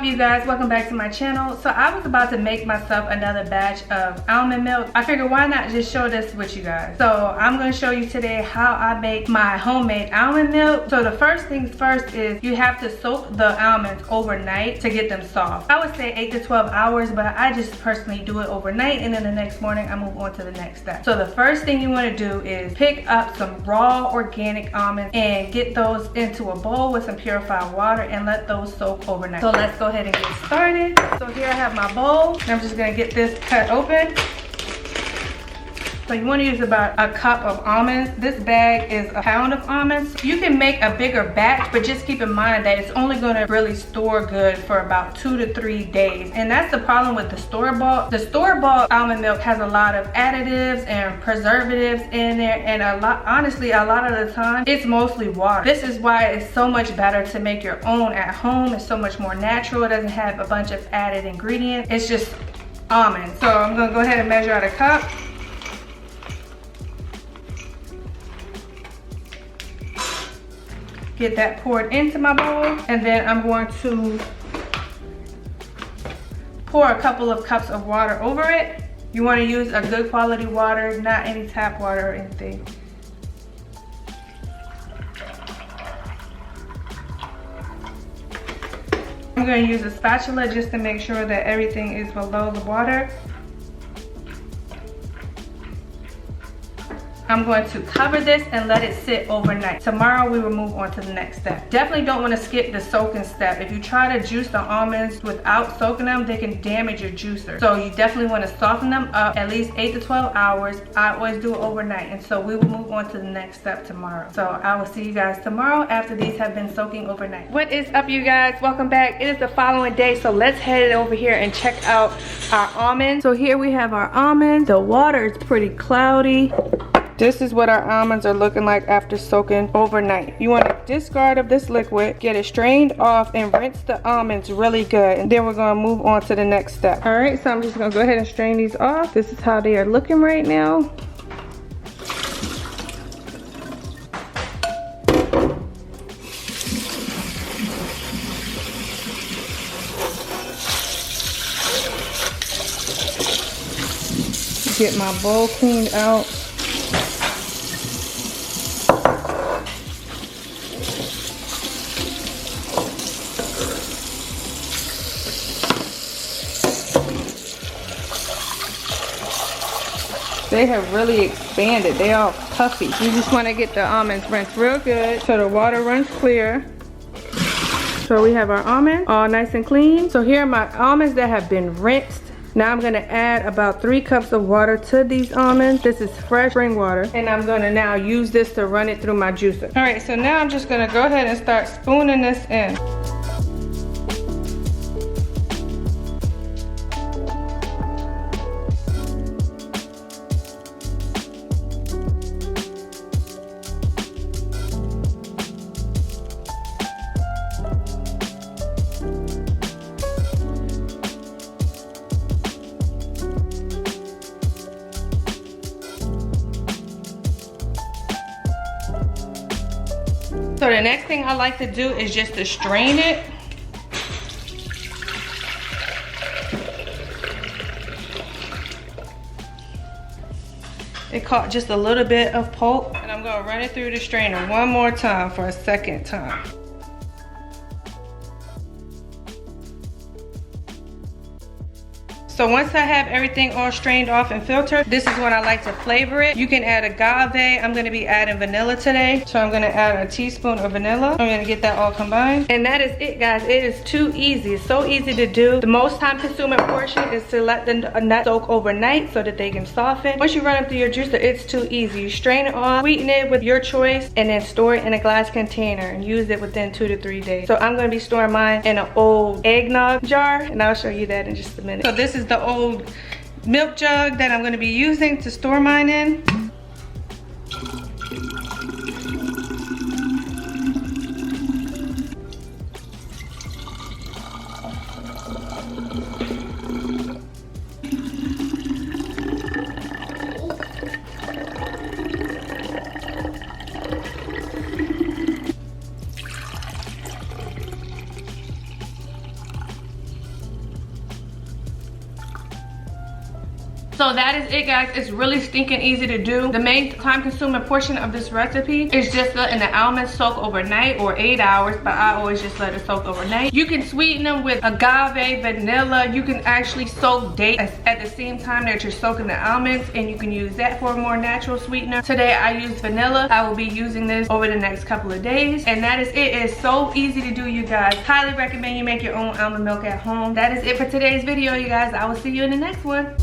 you guys? Welcome back to my channel. So I was about to make myself another batch of almond milk. I figured why not just show this with you guys. So I'm going to show you today how I make my homemade almond milk. So the first things first is you have to soak the almonds overnight to get them soft. I would say 8 to 12 hours, but I just personally do it overnight, and then the next morning I move on to the next step. So the first thing you want to do is pick up some raw organic almonds and get those into a bowl with some purified water and let those soak overnight. So let's go ahead and get started. So here I have my bowl, and I'm just gonna get this cut open. So you want to use about a cup of almonds. This bag is a pound of almonds. You can make a bigger batch, but just keep in mind that it's only going to really store good for about 2 to 3 days. And that's the problem with the store-bought. The store-bought almond milk has a lot of additives and preservatives in there, and honestly, a lot of the time, it's mostly water. This is why it's so much better to make your own at home. It's so much more natural. It doesn't have a bunch of added ingredients. It's just almonds. So I'm going to go ahead and measure out a cup. Get that poured into my bowl, and then I'm going to pour a couple of cups of water over it. You want to use a good quality water, not any tap water or anything. I'm going to use a spatula just to make sure that everything is below the water. I'm going to cover this and let it sit overnight. Tomorrow we will move on to the next step. Definitely don't want to skip the soaking step. If you try to juice the almonds without soaking them, they can damage your juicer. So you definitely want to soften them up at least 8 to 12 hours. I always do it overnight, and so we will move on to the next step tomorrow. So I will see you guys tomorrow after these have been soaking overnight. What is up, you guys? Welcome back. It is the following day, so let's head over here and check out our almonds. So here we have our almonds. The water is pretty cloudy. This is what our almonds are looking like after soaking overnight. You want to discard of this liquid, get it strained off, and rinse the almonds really good. And then we're going to move on to the next step. All right, so I'm just going to go ahead and strain these off. This is how they are looking right now. Get my bowl cleaned out. They have really expanded. They all puffy. You just want to get the almonds rinsed real good so the water runs clear. So we have our almonds all nice and clean. So here are my almonds that have been rinsed. Now I'm going to add about 3 cups of water to these almonds. This is fresh spring water, and I'm going to now use this to run it through my juicer. All right, so now I'm just going to go ahead and start spooning this in. So the next thing I like to do is just to strain it. It caught just a little bit of pulp, and I'm gonna run it through the strainer one more time for a second time. So once I have everything all strained off and filtered, this is when I like to flavor it. You can add agave. I'm gonna be adding vanilla today. So I'm gonna add a teaspoon of vanilla. I'm gonna get that all combined. And that is it, guys. It is too easy. It's so easy to do. The most time consuming portion is to let the nuts soak overnight so that they can soften. Once you run them through your juicer, it's too easy. You strain it off, sweeten it with your choice, and then store it in a glass container and use it within 2 to 3 days. So I'm gonna be storing mine in an old eggnog jar, and I'll show you that in just a minute. So this is the old milk jug that I'm going to be using to store mine in. So that is it, guys. It's really stinking easy to do. The main time consuming portion of this recipe is just letting the almonds soak overnight, or 8 hours, but I always just let it soak overnight. You can sweeten them with agave, vanilla. You can actually soak dates at the same time that you're soaking the almonds, and you can use that for a more natural sweetener. Today I used vanilla. I will be using this over the next couple of days, and that is it. It's so easy to do, you guys. Highly recommend you make your own almond milk at home. That is it for today's video, you guys. I will see you in the next one.